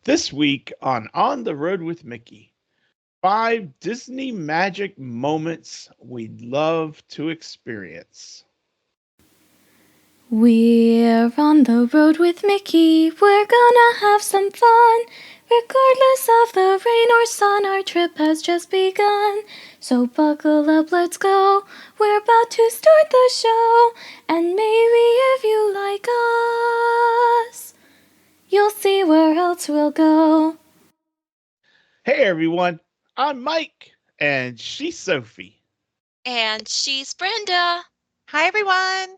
This week on the Road with Mickey, 5 Disney magic moments we'd love to experience. We're on the road with Mickey, we're gonna have some fun. Regardless of the rain or sun, our trip has just begun. So buckle up, let's go, we're about to start the show. And maybe if you like us, you'll see where else we'll go. Hey everyone, I'm Mike, and she's Sophie, And she's Brenda. Hi, everyone.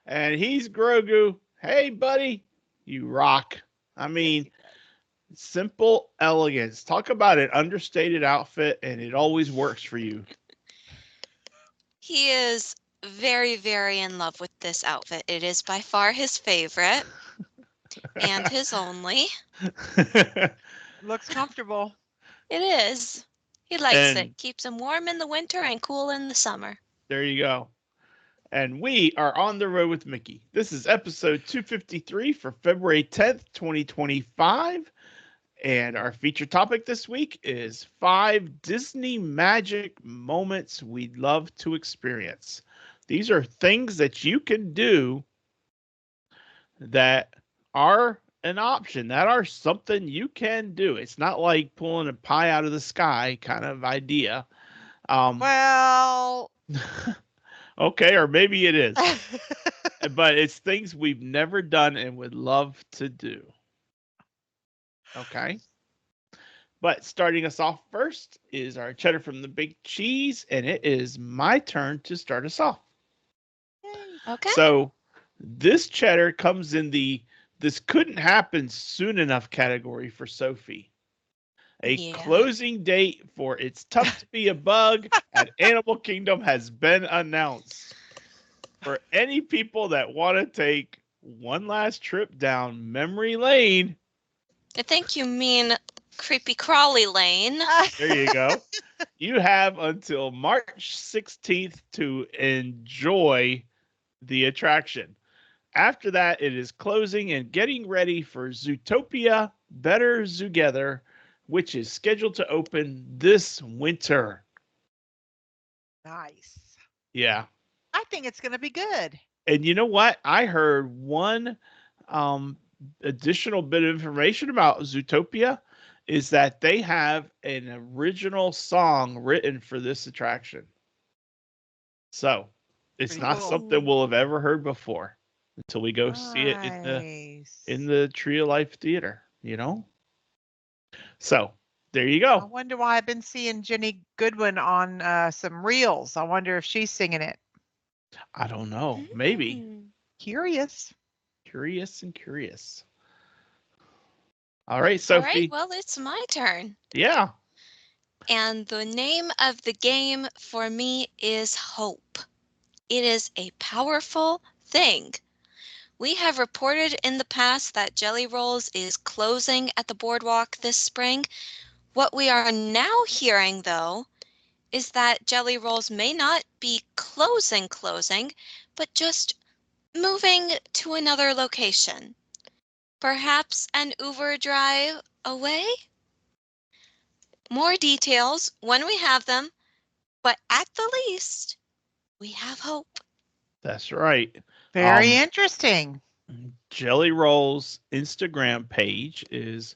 and he's Grogu. Hey buddy, you rock. I mean, simple elegance. Talk about an understated outfit, and it always works for you. He is very, very in love with this outfit. It is by far his favorite and his only. Looks comfortable. It is. He likes And it. Keeps him warm in the winter and cool in the summer. there you go. And we are on the road with Mickey. This is episode 253 for February 10th, 2025. And our feature topic this week is 5 Disney magic moments we'd love to experience. These are things that you can do that are an option, that are something you can do. It's not like pulling a pie out of the sky kind of idea. Well, Okay, or maybe it is. But it's things we've never done and would love to do. Okay. But starting us off first is our cheddar from the big cheese, and it is my turn to start us off. Okay. So this cheddar comes in the this couldn't happen soon enough category for Sophie. A closing date for It's Tough to Be a Bug at Animal Kingdom has been announced. For any people that want to take one last trip down memory lane. I think you mean Creepy Crawly Lane. There you go. You have until March 16th to enjoy the attraction. After that, it is closing and getting ready for Zootopia Better Together, which is scheduled to open this winter. nice. Yeah. I think it's going to be good. And you know what? I heard one additional bit of information about Zootopia is that they have an original song written for this attraction. So it's Pretty not cool. something we'll have ever heard before until we go see it in the Tree of Life Theater, you know? So there you I go. wonder why I've been seeing Jenny Goodwin on some reels. I wonder if she's singing it. I don't know. Maybe. Curious. Curious and curious. All right, All Sophie. right, well, it's my turn. Yeah. And the name of the game for me is hope. It is a powerful thing. We have reported in the past that Jelly Rolls is closing at the boardwalk this spring. What we are now hearing, though, is that Jelly Rolls may not be closing, but just moving to another location. Perhaps an Uber drive away? More details when we have them, but at the least, we have hope. That's right. Very interesting. Jelly Roll's Instagram page is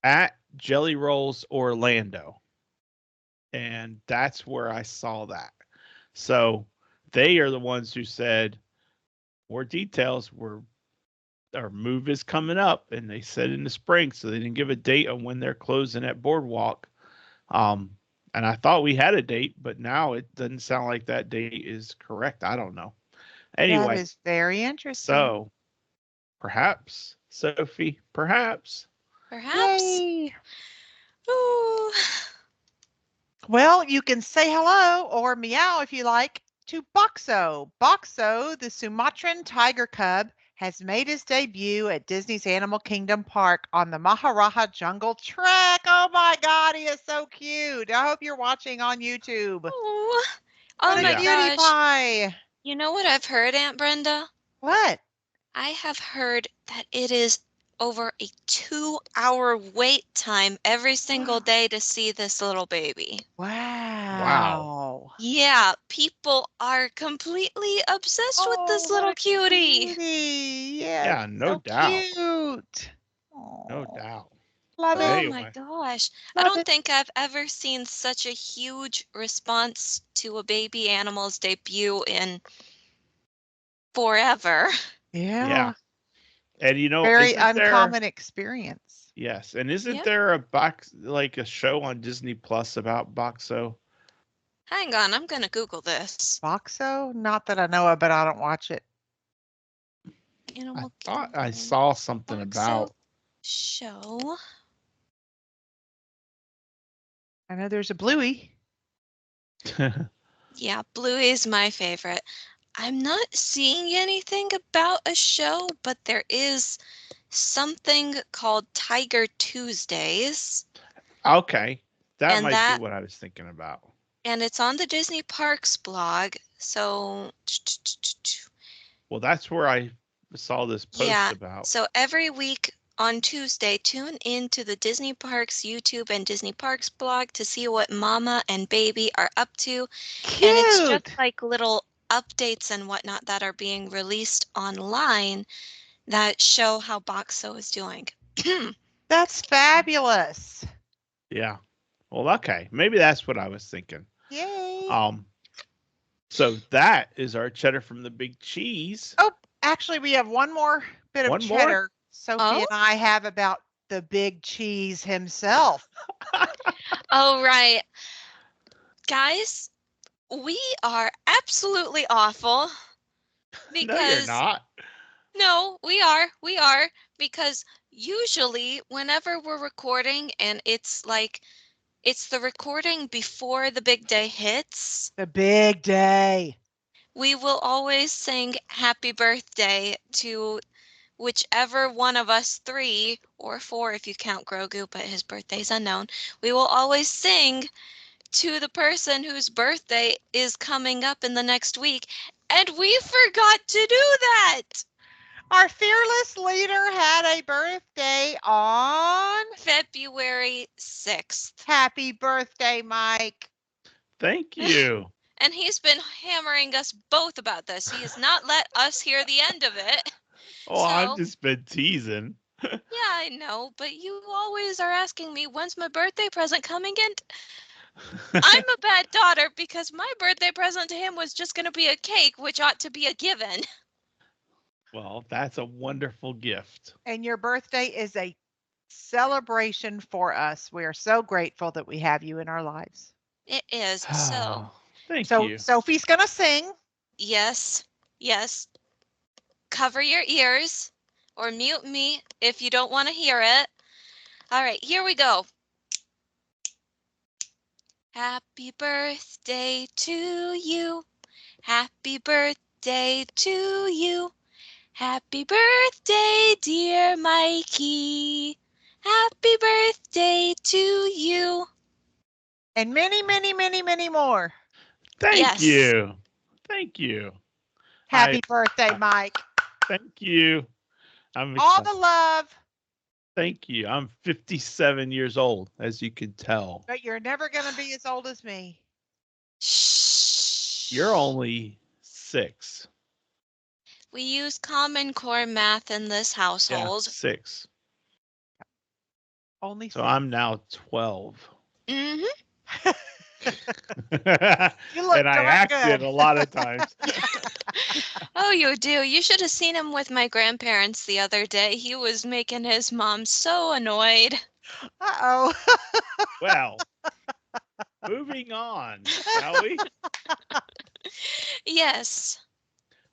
at Jelly Rolls Orlando. And that's where I saw that. So they are the ones who said more details our move is coming up, and they said in the spring, so they didn't give a date on when they're closing at Boardwalk. And I thought we had a date, but now it doesn't sound like that date is correct. I don't know. Anyway, that is very interesting. So perhaps, Sophie, perhaps. Perhaps. Yay. Ooh. Well, you can say hello or meow if you like to Boxo. Boxo, the Sumatran tiger cub, has made his debut at Disney's Animal Kingdom Park on the Maharaja Jungle Trek. Oh my God, he is so cute. I hope you're watching on YouTube. Oh What my a cutie gosh. pie. You know what I've heard, Aunt Brenda? What? I have heard that it is over a 2-hour wait time every single day to see this little baby. Wow. Yeah, people are completely obsessed with this Oh, little what a cutie. cutie. Yes, Yeah, no so doubt. cute. No Oh, doubt. love But Oh it. my anyway, gosh. I Love don't it. think I've ever seen such a huge response to a baby animal's debut in forever. yeah. Yeah. And Very isn't there? uncommon experience. Yes, and isn't Yep. there like a show on Disney Plus about Boxo? Hang on, I'm gonna Google this. Boxo? Not that I know of, but I don't watch it. I Animal thought I Kingdom saw something Boxo about. show. I know there's a Bluey. Yeah, Bluey is my favorite. I'm not seeing anything about a show, but there is something called Tiger Tuesdays, Okay, that and might be that what I was thinking about. and it's on the Disney Parks blog. So Well, that's where I saw this post yeah, about. so every week on Tuesday, tune in to the Disney Parks YouTube and Disney Parks blog to see what Mama and Baby are up to. And it's just Cute. like little updates and whatnot that are being released online that show how Boxo is doing. That's fabulous. Yeah. Well, okay, maybe that's what I was thinking. Yay. Um, so that is our cheddar from the big cheese. Oh, actually, we have one more bit of One more. cheddar Sophie Oh, and I have about the big cheese himself. oh, right. Guys, we are absolutely awful No, you're because not. no, we are because usually whenever we're recording and it's the recording before the big day hits, The big day. we will always sing happy birthday to whichever one of us 3 or 4 if you count Grogu, but his birthday's unknown. We will always sing to the person whose birthday is coming up in the next week, and we forgot to do that. Our fearless leader had a birthday on February 6th. Happy birthday, Mike. Thank you. And he's been hammering us both about this. He has not let us hear the end of it. Oh, I've So, just been teasing. yeah, I know, but you always are asking me, when's my birthday present coming? And I'm a bad daughter because my birthday present to him was just going to be a cake, which ought to be a given. Well, that's a wonderful gift. And your birthday is a celebration for us. We are so grateful that we have you in our lives. It is. So, Thank So you. Sophie's going to sing. yes, yes, cover your ears or mute me if you don't want to hear it. All right, here we go. Happy birthday to you. Happy birthday to you. Happy birthday, dear Mikey. Happy birthday to you. And many, many, many, many more. Thank Yes. you. Thank you. Happy birthday, Mike. Thank you. I'm All excited. the love, Thank you. I'm 57 years old, as you can tell. but you're never going to be as old as me. Shh. You're only 6. We use Common Core math in this Yeah, household. 6. Only So 6. I'm now 12. Mm-hmm. You look And I darn acted good. a lot of times. Oh, you do. You should have seen him with my grandparents the other day. He was making his mom so annoyed. Uh-oh. Well, moving on, shall we? Yes.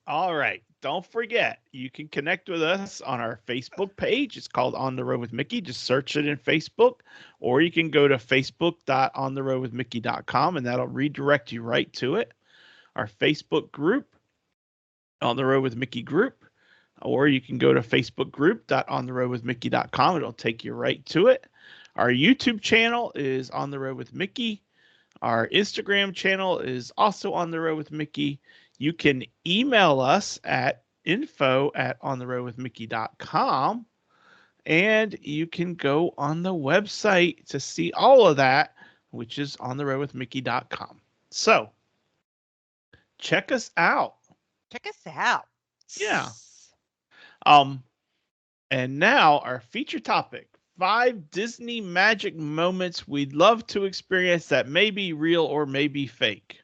All right. Don't forget, you can connect with us on our Facebook page. It's called On the Road with Mickey. Just search it in Facebook, or you can go to facebook.ontheroadwithmickey.com, and that'll redirect you right to it. Our Facebook group, On the Road with Mickey group, or you can go to facebookgroup.ontheroadwithmickey.com. It'll take you right to it. Our YouTube channel is On the Road with Mickey. Our Instagram channel is also On the Road with Mickey. You can email us at info@ontheroadwithmickey.com. And you can go on the website to see all of that, which is on the roadwithmickey.com. So check us out. Check us out. Yeah. Um, and now our feature topic: 5 Disney magic moments we'd love to experience that may be real or may be fake.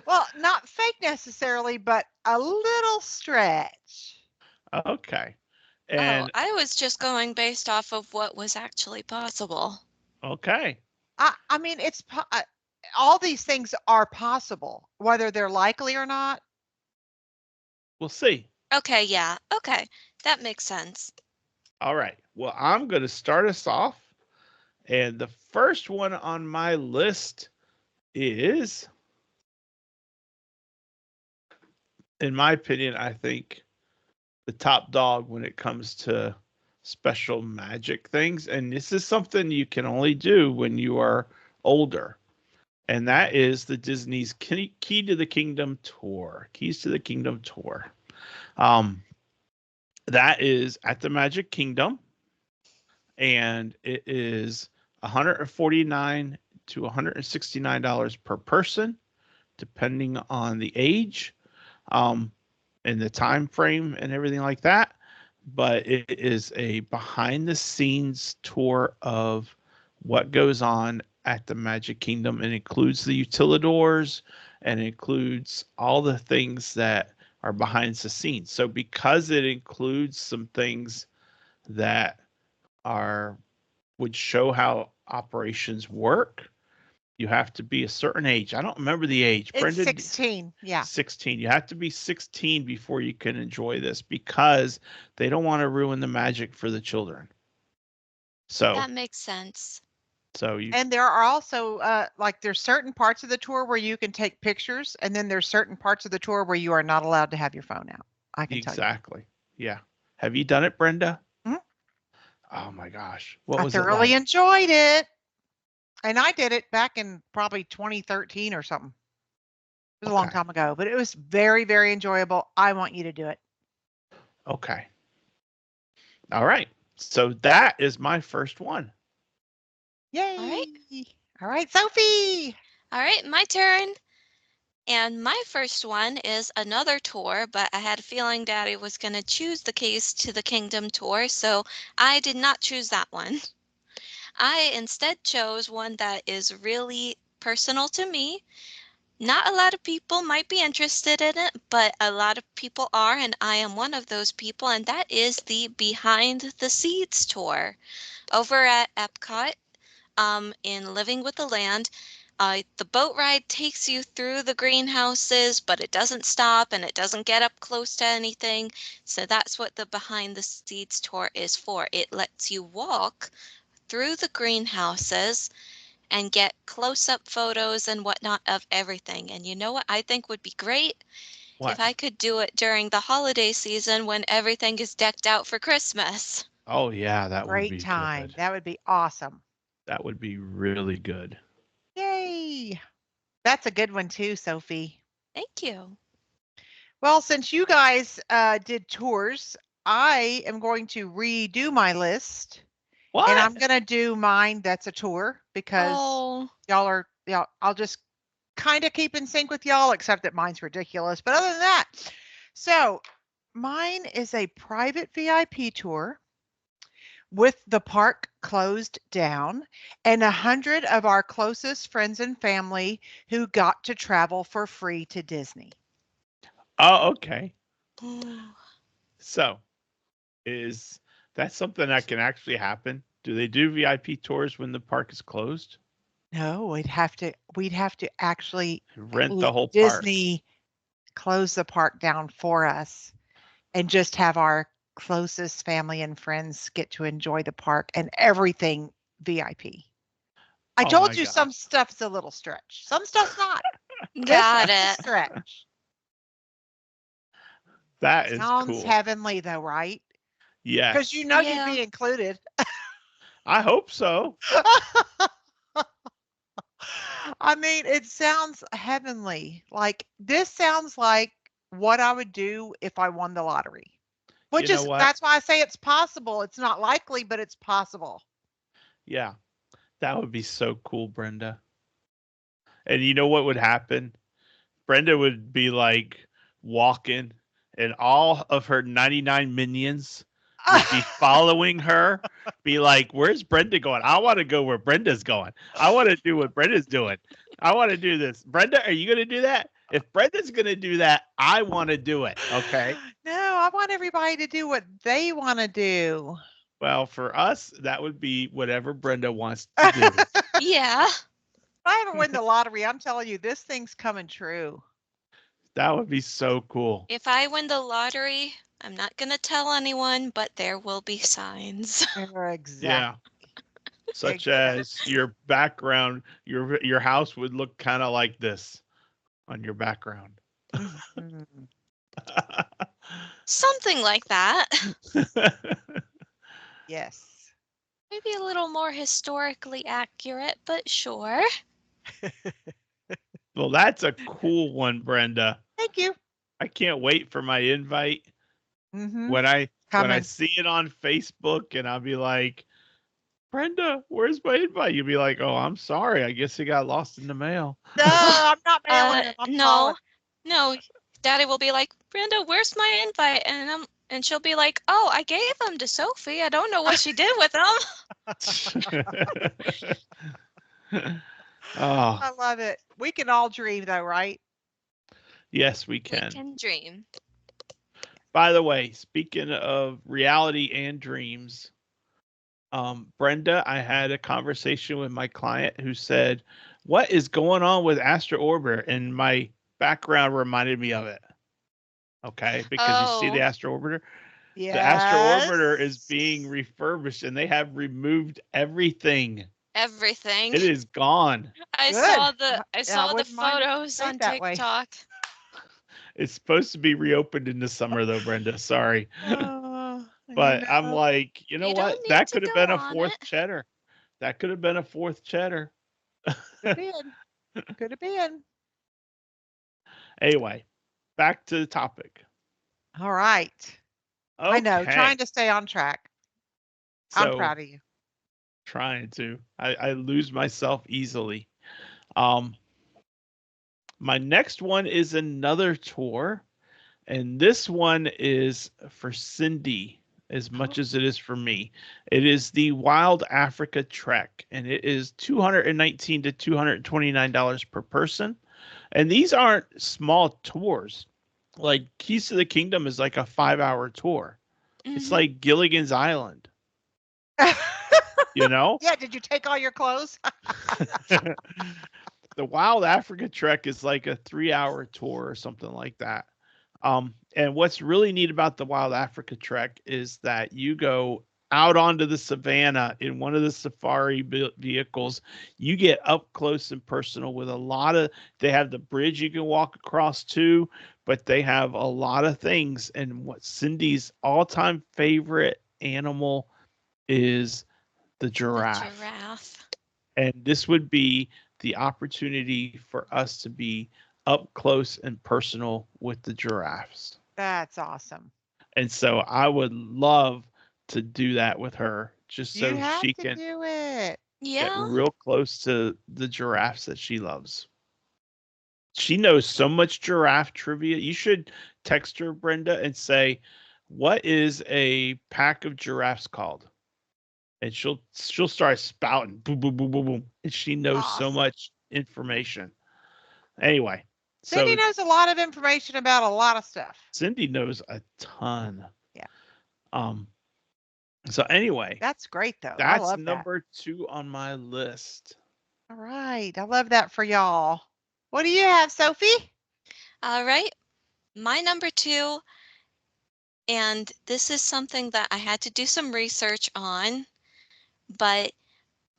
Well, not fake necessarily, but a little stretch. Okay. Oh, And I was just going based off of what was actually possible. okay. I mean, all these things are possible, whether they're likely or not. We'll see. Okay, yeah. Okay. That makes sense. All right. Well, I'm going to start us off. And the first one on my list is, in my opinion, I think the top dog when it comes to special magic things. And this is something you can only do when you are older. And that is the Disney's Key to the Kingdom tour. Keys to the Kingdom tour. That is at the Magic Kingdom, and it is $149 to $169 per person, depending on the age, and the time frame and everything like that. But it is a behind the scenes tour of what goes on at the Magic Kingdom. It includes the utilidors and it includes all the things that are behind the scenes. So because it includes some things that are would show how operations work, you have to be a certain age. I don't remember the age. It's Brenda, 16. Yeah. 16. You have to be 16 before you can enjoy this because they don't want to ruin the magic for the children. So That makes sense. And there are also there's certain parts of the tour where you can take pictures, and then there's certain parts of the tour where you are not allowed to have your phone out. I can tell you. Exactly. Yeah. Have you done it, Brenda? Mhm. Oh my gosh. What I was it thoroughly like? enjoyed it. And I did it back in probably 2013 or something. It was a long Okay. time ago, but it was very, very enjoyable. I want you to do it. Okay. All right. So that is my first one. Yay. All right, Sophie. All right, my turn. And my first one is another tour, but I had a feeling Daddy was going to choose the Keys to the Kingdom tour, so I did not choose that one. I instead chose one that is really personal to me. Not a lot of people might be interested in it, but a lot of people are, and I am one of those people, and that is the Behind the Seeds tour over at Epcot, in Living with the Land. The boat ride takes you through the greenhouses, but it doesn't stop and it doesn't get up close to anything. So that's what the Behind the Seeds tour is for. It lets you walk through the greenhouses and get close-up photos and whatnot of everything. And you know what I think would be great? What? If I could do it during the holiday season when everything is decked out for Christmas. Oh yeah, that would Great be time. good. That would be awesome. That would be really good. Yay. That's a good one too, Sophie. Thank you. Well, since you guys did tours, I am going to redo my list. What? And I'm going to do mine that's a tour because I'll just kind of keep in sync with y'all, except that mine's ridiculous. But other than that, so mine is a private VIP tour with the park closed down and 100 of our closest friends and family who got to travel for free to Disney. Oh, okay. Ooh. So, is that something that can actually happen? Do they do VIP tours when the park is closed? No, we'd have to actually Rent the let whole park. Disney close the park down for us and just have our closest family and friends get to enjoy the park and everything VIP. I Oh told my you gosh. some stuff's a little stretch. Some stuff's not. Got This is a it. stretch. That is Sounds cool. heavenly though, right? Because you Yes. know you'd Yeah. be included. I hope so. I mean, it sounds heavenly. Like this sounds like what I would do if I won the lottery. Which You know is, what? that's why I say it's possible. It's not likely, but it's possible. Yeah, that would be so cool, Brenda. And you know what would happen? Brenda would be like walking, and all of her 99 minions would be following her, be like, "Where's Brenda going? I want to go where Brenda's going. I want to do what Brenda's doing. I want to do this. Brenda, are you going to do that? If Brenda's going to do that, I want to do it." Okay. No, I want everybody to do what they want to do. Well, for us, that would be whatever Brenda wants to do. Yeah. If I ever win the lottery, I'm telling you, this thing's coming true. That would be so cool. If I win the lottery, I'm not going to tell anyone, but there will be signs. Exactly. Yeah. Such as your background, your house would look kind of like this on your background. Mhm. Something like that. Yes. Maybe a little more historically accurate, but sure. Well, that's a cool one, Brenda. Thank you. I can't wait for my invite. Mm-hmm. When I Coming. see it on Facebook, and I'll be like, "Brenda, where's my invite?" You'll be like, "Oh, I'm sorry. I guess it got lost in the mail." No, I'm not mailing them. I'm No, calling. no. Daddy will be like, Brenda, where's my invite? And she'll be like, oh, I gave them to Sophie. I don't know what she did with them. Oh, I love it. We can all dream, though, right? yes, we We can. can dream. By the way, speaking of reality and dreams, Brenda, I had a conversation with my client who said, "What is going on with Astro Orbiter?" And my background reminded me of it. Okay, because you see the Oh, Astro Orbiter. Yes. The Astro Orbiter is being refurbished, and they have removed everything. everything. It is gone. I Good. saw the I Yeah, I saw the wouldn't mind if it photos stayed on that way. TikTok. It's supposed to be reopened in the summer, though, Brenda. Sorry, Oh, but I'm like, you know You what? don't need That to could have go been a on fourth it. Cheddar. That could have been a fourth Cheddar. could have been. Could have been. Anyway, back to the topic. All right. I know. Okay, Trying to stay on track. I'm so proud of you. trying to. I lose myself easily. Um, my next one is another tour, and this one is for Cindy as much as it is for me. It is the Wild Africa Trek, and it is $219 to $229 per person. And these aren't small tours. Like Keys to the Kingdom is like a 5-hour tour. It's Mhm. like Gilligan's Island, you know? Yeah. Did you take all your clothes? The Wild Africa Trek is like a 3-hour tour or something like that. And what's really neat about the Wild Africa Trek is that you go out onto the savannah in one of the safari vehicles. You get up close and personal with a lot of, they have the bridge you can walk across too, but they have a lot of things. And what Cindy's all-time favorite animal is the The giraffe. giraffe. And this would be the opportunity for us to be up close and personal with the giraffes. That's awesome. And so I would love to do that with her just You so have she to can do it. get Yeah. real close to the giraffes that she loves. She knows so much giraffe trivia. You should text her, Brenda, and say, "What is a pack of giraffes called?" And she'll start spouting boom boom boom boom boom, and she knows so Awesome. much information. Anyway, Cindy so knows a lot of information about a lot of stuff. Cindy knows a ton. Yeah. Um. So anyway, That's great, though. I that's love that. number 2 on my list. All right. I love that for y'all. What do you have, Sophie? All right. My number 2, and this is something that I had to do some research on, but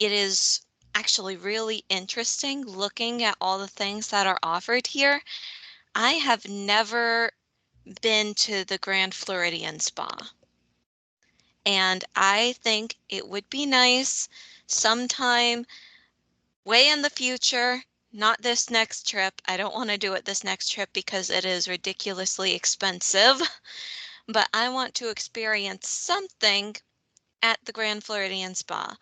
it is actually really interesting looking at all the things that are offered here. I have never been to the Grand Floridian Spa, and I think it would be nice sometime way in the future, not this next trip. I don't want to do it this next trip because it is ridiculously expensive. but I want to experience something at the Grand Floridian Spa.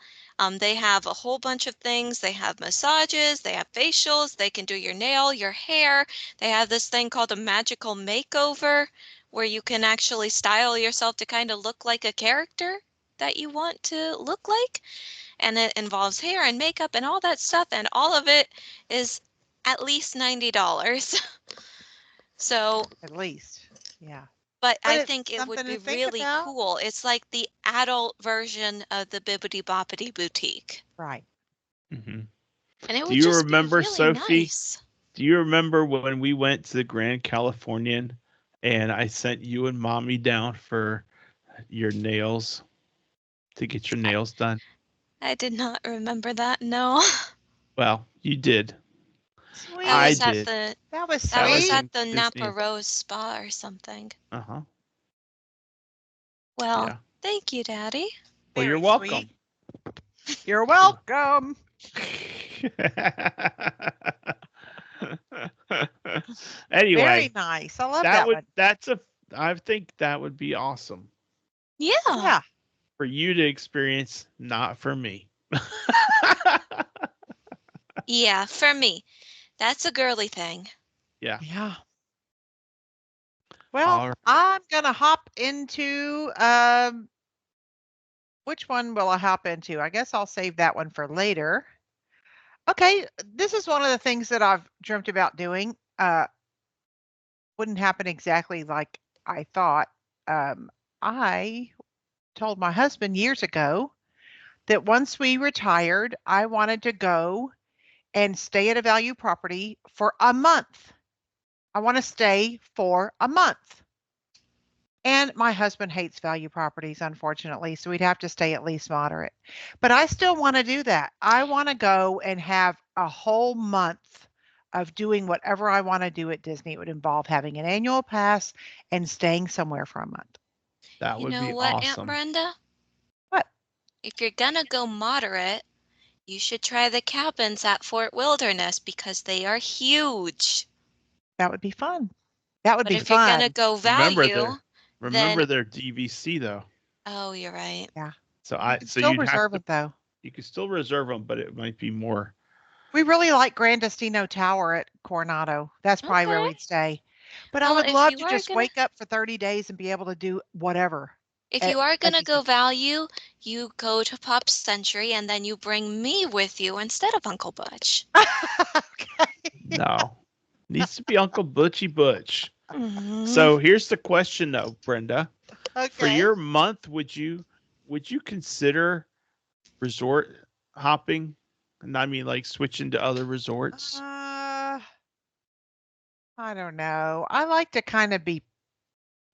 They have a whole bunch of things. They have massages, they have facials, they can do your nail, your hair. They have this thing called a magical makeover where you can actually style yourself to kind of look like a character that you want to look like. And it involves hair and makeup and all that stuff, and all of it is at least $90. So, At least. Yeah. but But I it's think it would something be to think really about. cool. It's like the adult version of the Bibbidi Boppity Boutique. Right. Hmm. And it Do would you just be remember, really Sophie? nice. Do you remember when we went to the Grand Californian and I sent you and Mommy down for your nails to get your I, nails done? I did not remember that, no. Well, you did. That I was Sweet. at did. the That was that That was was sweet. at in the Disney. Napa Rose Spa or something. Uh-huh. Well, Yeah. thank you, Daddy. Well, you're Very welcome. sweet. You're welcome. Anyway, Very nice. I love that one. I think that would be awesome Yeah. Yeah. for you to experience, not for me. Yeah, for me. That's a girly thing. Yeah. Yeah. Well, All right. I'm gonna hop into which one will I hop into? I guess I'll save that one for later. Okay, this is one of the things that I've dreamt about doing. Wouldn't happen exactly like I thought. I told my husband years ago that once we retired, I wanted to go and stay at a value property for a month. I want to stay for a month. And my husband hates value properties, unfortunately, so we'd have to stay at least moderate. But I still want to do that. I want to go and have a whole month of doing whatever I want to do at Disney. It would involve having an annual pass and staying somewhere for a month. That You would know be what, Aunt awesome. Brenda? What? If you're gonna go moderate, you should try the cabins at Fort Wilderness because they are huge. That would be fun. That would But be if you're gonna fun. go Remember value, then their DVC though. oh, you're right. Yeah. So You can so still you'd have reserve to it though. you could still reserve them, but it might be more. We really like Grand Destino Tower at Coronado. That's probably where Okay. we'd stay. But I Well, would if love you to are just gonna wake up for 30 days and be able to do whatever if at, you are as gonna you said. go value, you go to Pop Century and then you bring me with you instead of Uncle Butch. Okay. No. Needs to be Uncle Butchie Butch. Mhm. So here's the question though, Brenda. For Okay. your month, would you consider resort hopping? And I mean like switching to other resorts? I don't know. I like to kind of be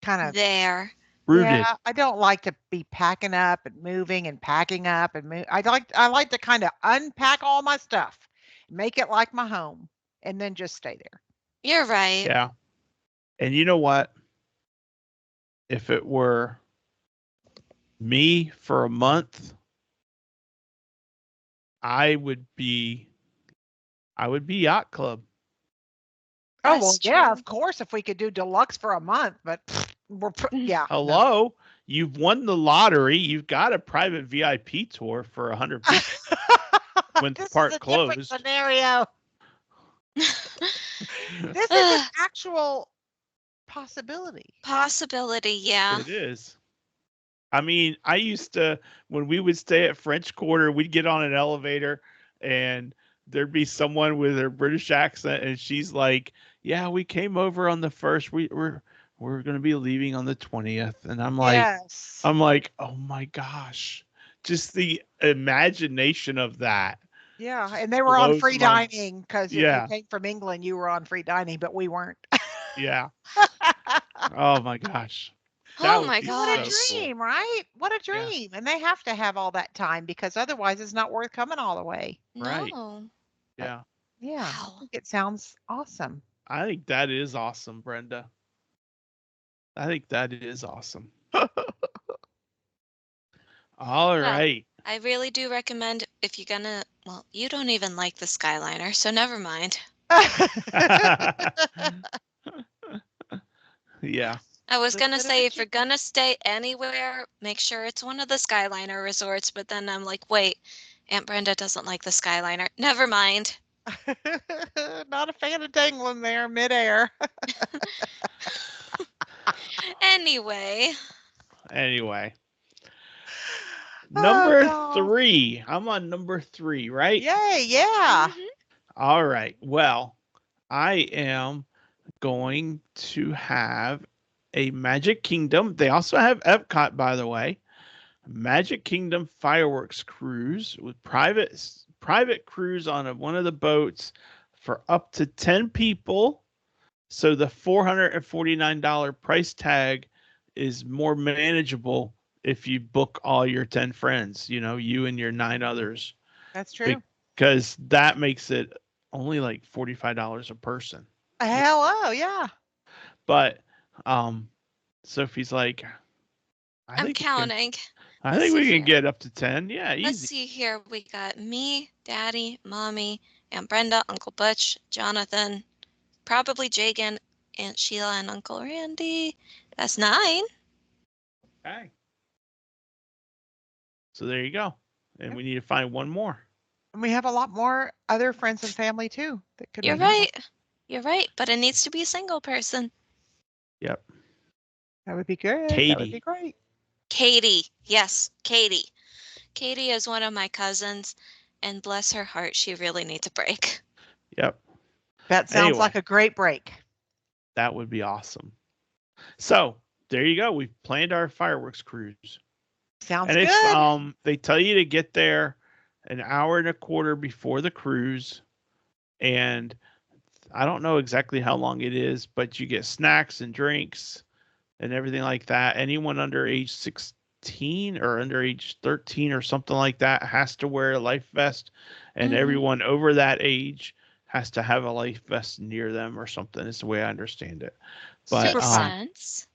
kind of There. Rooted. I don't like to be packing up and moving and packing up and move. I like to kind of unpack all my stuff, make it like my home, and then just stay there. You're right. Yeah. And you know what? If it were me for a month, I would be yacht club. Oh, well, That's yeah, true. of course, if we could do deluxe for a month, but yeah. No. Hello, you've won the lottery. You've got a private VIP tour for 150 when the This is park a different closed. scenario. This is an actual possibility. Possibility, yeah. It is. I mean, I used to, when we would stay at French Quarter, we'd get on an elevator and there'd be someone with her British accent and she's like, "Yeah, we came over on the first. We're going to be leaving on the 20th." And Yes. I'm like, "Oh my gosh." Just the imagination of that Yeah, and they were on blows free my dining because if you yeah, came from England, you were on free dining, but we weren't. yeah. Oh my gosh. That Oh would my be What a so gosh. cool. dream, right? What a Yeah, dream. And they have to have all that time because otherwise it's not worth coming all the way. right. No. But Yeah. yeah, I Wow. think it sounds awesome. I think that is awesome, Brenda. I think that is awesome. All Well, right. I really do recommend if you're gonna, well, you don't even like the Skyliner, so never mind. Yeah. I was A gonna bit of a say if you're chicken. gonna stay anywhere, make sure it's one of the Skyliner resorts, but then I'm like, wait, Aunt Brenda doesn't like the Skyliner. Never mind. Not a fan of dangling there midair. Anyway, Anyway, Oh, number God. 3. I'm on number 3, right? Yay, yeah. mhm. All right. Well, I am going to have a Magic Kingdom. They also have Epcot, by the way. Magic Kingdom fireworks cruise with private cruise on one of the boats for up to 10 people. So the $449 price tag is more manageable if you book all your 10 friends, you and your 9 others, That's true. because that makes it only like $45 a person. Hello, yeah. But Sophie's like, I I'm think we can counting. I Let's think see we can here. get up to 10. Yeah, Let's easy. see here. We got me, Daddy, Mommy, Aunt Brenda, Uncle Butch, Jonathan, probably Jagan, Aunt Sheila, and Uncle Randy. That's 9. Okay. So there you go. And Yep. we need to find one more. And we have a lot more other friends and family too that could You're be on. right. You're right, but it needs to be a single person. Yep. That would be good. That would be Katie. great. Katie. Yes, Katie. Katie is one of my cousins, and bless her heart, she really needs a break. Yep. That sounds Anyway, like a great break. that would be awesome. So there you go. We've planned our fireworks cruise. Sounds And it's good. they tell you to get there an hour and a quarter before the cruise. And I don't know exactly how long it is, but you get snacks and drinks and everything like that. Anyone under age 16 or under age 13 or something like that has to wear a life vest, and Mhm. everyone over that age has to have a life vest near them or something. Is the way I understand it. But Super Makes fun. sense.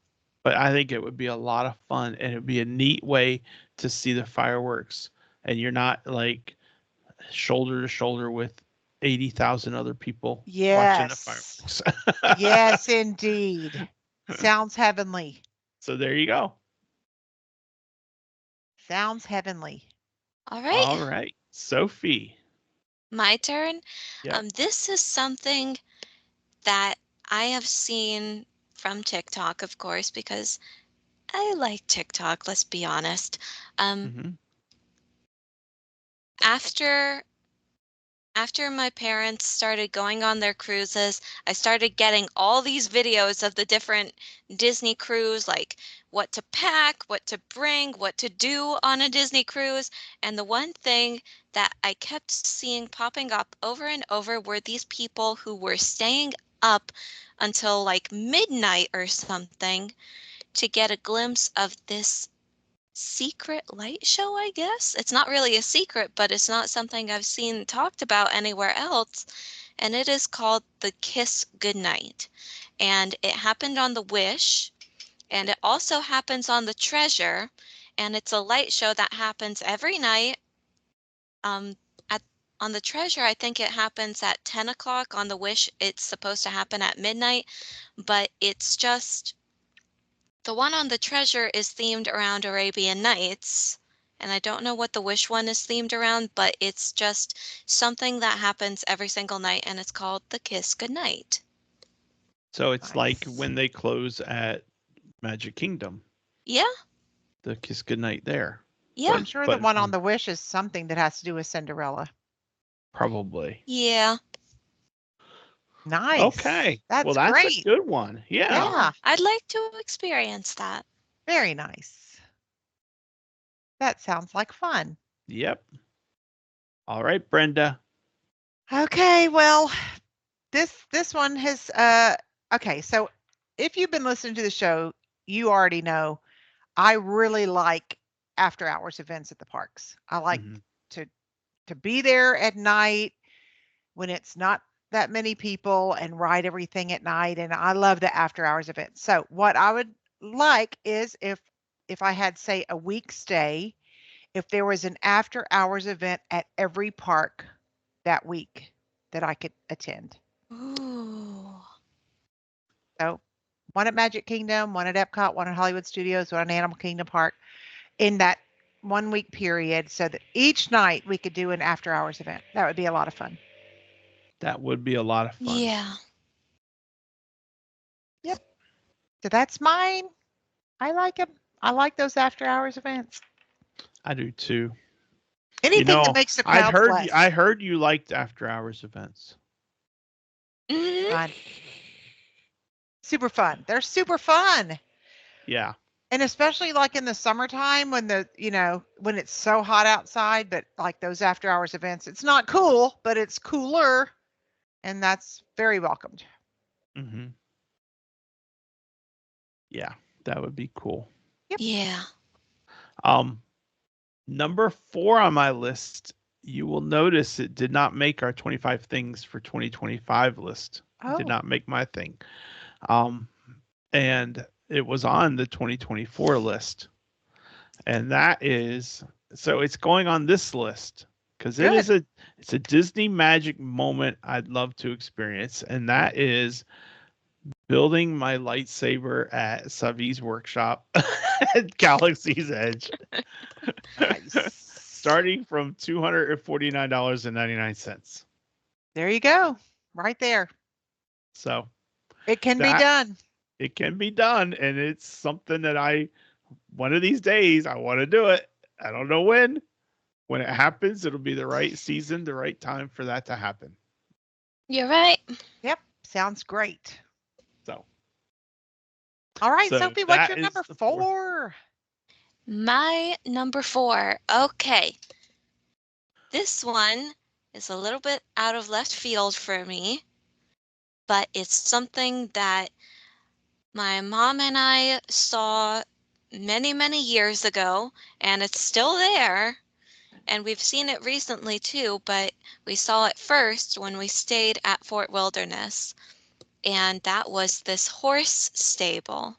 but I think it would be a lot of fun, and it'd be a neat way to see the fireworks, and you're not like shoulder to shoulder with 80,000 other people watching the Yes. fireworks. Yes, indeed. Sounds heavenly. So there you go. Sounds heavenly. All All right, right, Sophie. my turn. Yep. This is something that I have seen from TikTok, of course, because I like TikTok, let's be honest. Um, Hmm. after after my parents started going on their cruises, I started getting all these videos of the different Disney cruise, like what to pack, what to bring, what to do on a Disney cruise. And the one thing that I kept seeing popping up over and over were these people who were staying up until like midnight or something to get a glimpse of this secret light show, I guess. It's not really a secret, but it's not something I've seen talked about anywhere else. And it is called the Kiss Goodnight. And it happened on the Wish, and it also happens on the Treasure. And it's a light show that happens every night. At on the Treasure, I think it happens at 10 o'clock. On the Wish, it's supposed to happen at midnight, but it's just the one on the Treasure is themed around Arabian Nights, and I don't know what the Wish one is themed around, but it's just something that happens every single night, and it's called the Kiss Goodnight. So it's like Nice. when they close at Magic Kingdom, Yeah, the Kiss Goodnight there. yeah, I'm But sure the but one on the Wish is something that has to do with Cinderella. probably. yeah. Nice. Okay. Well, That's that's a great. good one. Yeah. Yeah, Yeah, I'd like to experience that. very nice. That sounds like fun. Yep. All right, Brenda. Okay, well, this one has okay, so if you've been listening to the show, you already know I really like after hours events at the parks. I like Hmm. to to be there at night when it's not that many people and ride everything at night, and I love the after hours events. So what I would like is if I had say a week stay, if there was an after hours event at every park that week that I could attend. Ooh. So one at Magic Kingdom, one at Epcot, one at Hollywood Studios, one at Animal Kingdom Park in that 1 week period so that each night we could do an after hours event. That would be a lot of fun. That would be a lot of fun. Yeah. Yep. So that's mine. I like them. I like those after hours events. I do too. Anything that makes the crowds less. I heard you liked after hours events. Mhm. Fun. Super fun. They're super fun. Yeah. And especially like in the summertime when when it's so hot outside, but like those after hours events, it's not cool, but it's cooler. And that's very welcomed. Mm-hmm. Yeah, that would be cool. Yep. Yeah. Number 4 on my list, you will notice it did not make our 25 things for 2025 list. It did not make my thing. And it was on the 2024 list. And that is, so it's going on this list because it's a Disney magic moment I'd love to experience. And that is building my lightsaber at Savi's workshop at Galaxy's Edge. Starting from $249.99. There you go. Right there. So it can be done. It can be done. And it's something that one of these days, I want to do it. I don't know when. When it happens, it'll be the right season, the right time for that to happen. You're right. Yep. Sounds great. So. All right, Sophie, what's your number 4? My number 4. Okay. This one is a little bit out of left field for me, but it's something that my mom and I saw many, many years ago, and it's still there. And we've seen it recently too, but we saw it first when we stayed at Fort Wilderness. And that was this horse stable.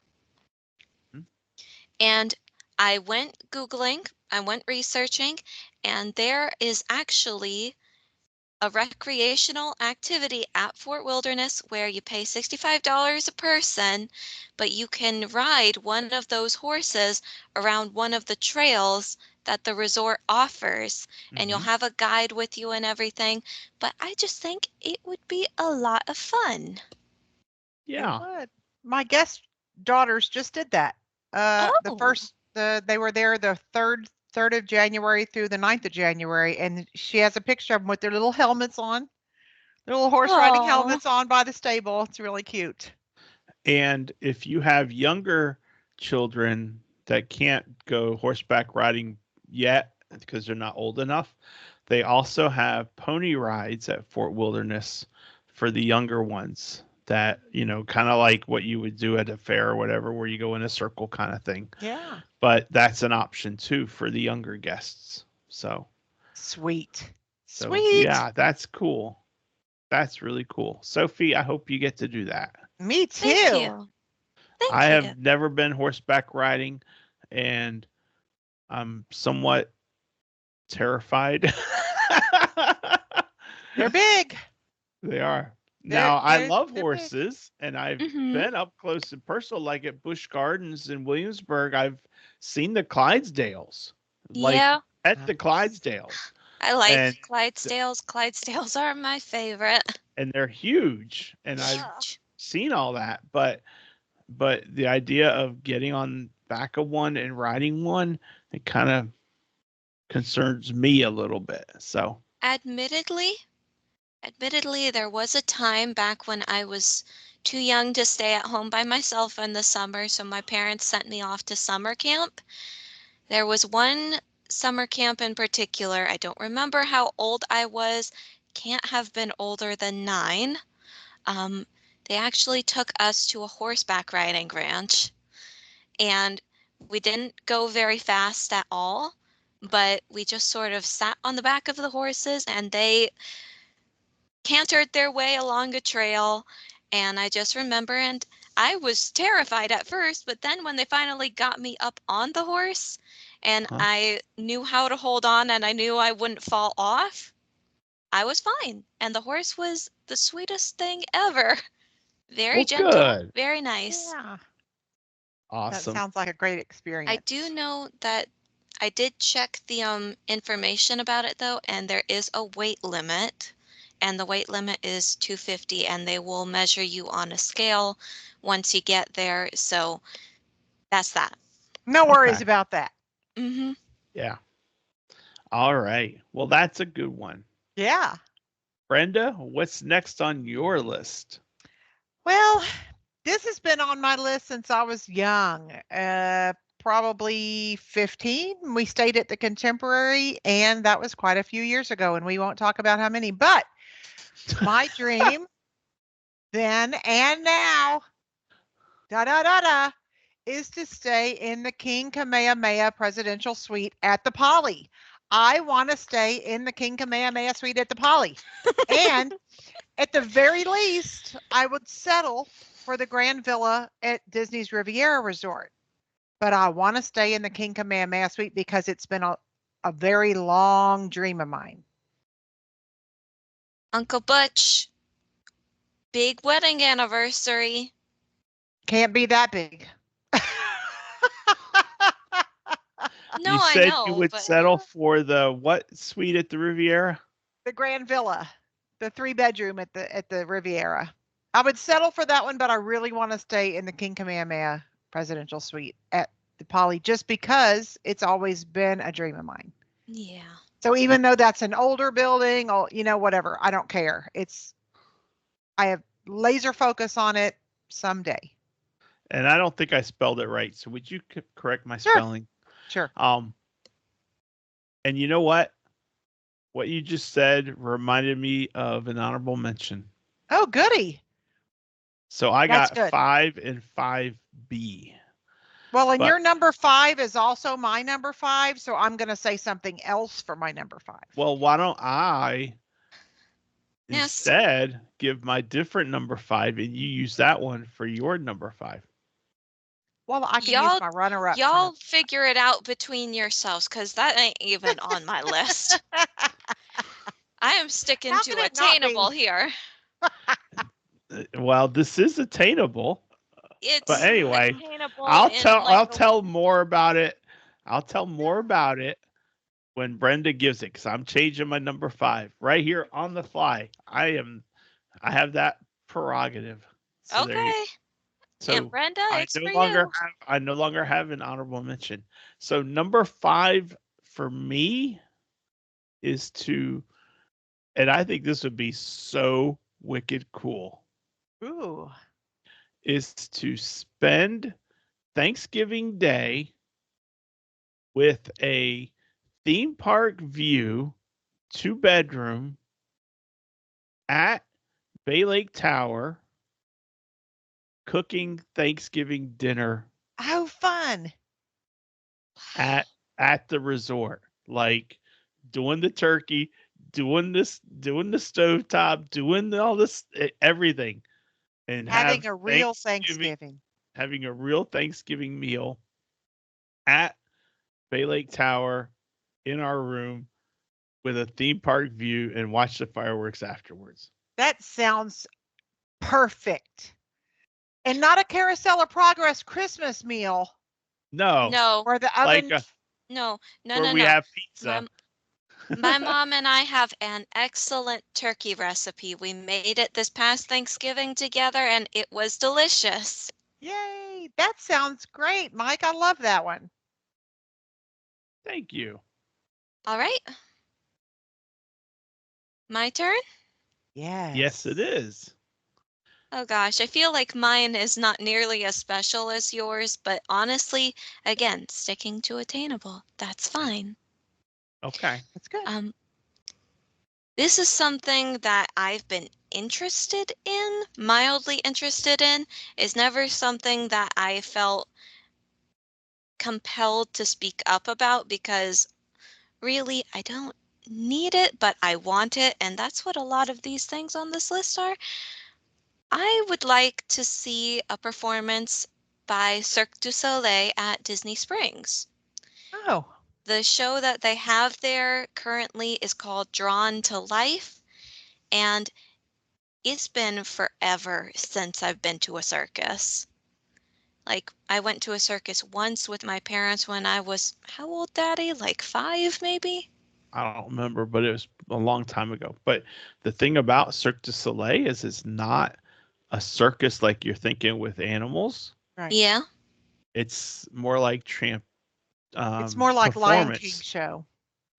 And I went Googling, I went researching, and there is actually a recreational activity at Fort Wilderness where you pay $65 a person, but you can ride one of those horses around one of the trails that the resort offers, and you'll have a guide with you and everything. But I just think it would be a lot of fun. Yeah. It would. My guest daughters just did that. They were there the 3rd of January through the 9th of January, and she has a picture of them with their little helmets on, their little horse riding helmets on by the stable. It's really cute. And if you have younger children that can't go horseback riding yet because they're not old enough, they also have pony rides at Fort Wilderness for the younger ones that, kind of like what you would do at a fair or whatever, where you go in a circle kind of thing. Yeah. But that's an option too for the younger guests. So sweet. Yeah, that's cool. That's really cool. Sophie, I hope you get to do that. Me too. Thank you. I have never been horseback riding, and I'm somewhat terrified. They're big. They are. Now, I love horses, and I've been up close and personal, like at Busch Gardens in Williamsburg. I've seen the Clydesdales, at the Clydesdales. I like Clydesdales. Clydesdales are my favorite. And they're huge, and I've seen all that, but the idea of getting on back of one and riding one, it kind of concerns me a little bit. So Admittedly, there was a time back when I was too young to stay at home by myself in the summer, so my parents sent me off to summer camp. There was one summer camp in particular. I don't remember how old I was. Can't have been older than 9. They actually took us to a horseback riding ranch, and we didn't go very fast at all, but we just sort of sat on the back of the horses, and they cantered their way along a trail. And I just remember, and I was terrified at first, but then when they finally got me up on the horse and I knew how to hold on and I knew I wouldn't fall off, I was fine. And the horse was the sweetest thing ever. Very Well, gentle, good. very nice. Yeah. That Awesome. sounds like a great I experience. do know that I did check the information about it though, and there is a weight limit, and the weight limit is 250, and they will measure you on a scale once you get there. So that's that. No worries Okay. about that. Mm-hmm. Yeah. All right. Well, that's a good one. Yeah. Brenda, what's next on your list? Well, this has been on my list since I was young, probably 15. We stayed at the Contemporary, and that was quite a few years ago, and we won't talk about how many. But my dream then and now, da da da da, is to stay in the King Kamehameha Presidential Suite at the Poly. I want to stay in the King Kamehameha Suite at the Poly. And at the very least, I would settle for the Grand Villa at Disney's Riviera Resort. But I want to stay in the King Kamehameha Suite because it's been a very long dream of mine. Uncle Butch, big wedding anniversary. Can't be that big. No, You I said you know, would but settle for the what suite at the Riviera? The Grand Villa, the 3-bedroom at the Riviera. I would settle for that one, but I really want to stay in the King Kamehameha Presidential Suite at the Poly just because it's always been a dream of mine. yeah. So even though that's an older building, or whatever, I don't care. I have laser focus on it someday. And I don't think I spelled it right. So would you correct my Sure. spelling? Sure. And you know what? What you just said reminded me of an honorable mention. Oh, goody. So I That's got good. 5 and 5B. Well, and But- your number 5 is also my number 5, so I'm going to say something else for my number 5. Well, why don't I Yes. instead give my different number 5 and you use that one for your number 5? Well, I can use my runner-up. Y'all figure it out between yourselves, because that ain't even on my list. I am sticking How to could it not be? attainable here. Well, this is attainable. It's But anyway, attainable I'll in, tell like, I'll tell more about it. I'll tell more about it when Brenda gives it, because I'm changing my number 5 right here on the fly. I have that prerogative. So there you okay. So And Brenda, I it's no for longer you. I no longer have an honorable mention. So number 5 for me is to, and I think this would be so wicked cool, Ooh. is to spend Thanksgiving Day with a theme park view, 2-bedroom at Bay Lake Tower, cooking Thanksgiving dinner Oh, fun. at the resort, like doing the turkey, doing the stovetop, doing all this everything, and Having a real Thanksgiving. having a real Thanksgiving meal at Bay Lake Tower in our room with a theme park view and watch the fireworks afterwards. That sounds perfect. And not a Carousel of Progress Christmas meal No, No, where the like oven. no, where we have pizza. My mom and I have an excellent turkey recipe. We made it this past Thanksgiving together, and it was delicious. Yay. That sounds great, Mike. I love that one. Thank you. All right. My turn? Yes. Yes, it is. Oh gosh, I feel like mine is not nearly as special as yours, but honestly, again, sticking to attainable. That's fine. Okay. That's good. This is something that I've been interested in, mildly interested in. Is never something that I felt compelled to speak up about because really I don't need it, but I want it, and that's what a lot of these things on this list are. I would like to see a performance by Cirque du Soleil at Disney Springs. Oh. The show that they have there currently is called Drawn to Life, and it's been forever since I've been to a circus. Like, I went to a circus once with my parents when I was, how old, Daddy? Like 5, maybe? I don't remember, but it was a long time ago. But the thing about Cirque du Soleil is it's not a circus like you're thinking with animals. Right. Yeah. It's more like It's more like Lion King performance. show.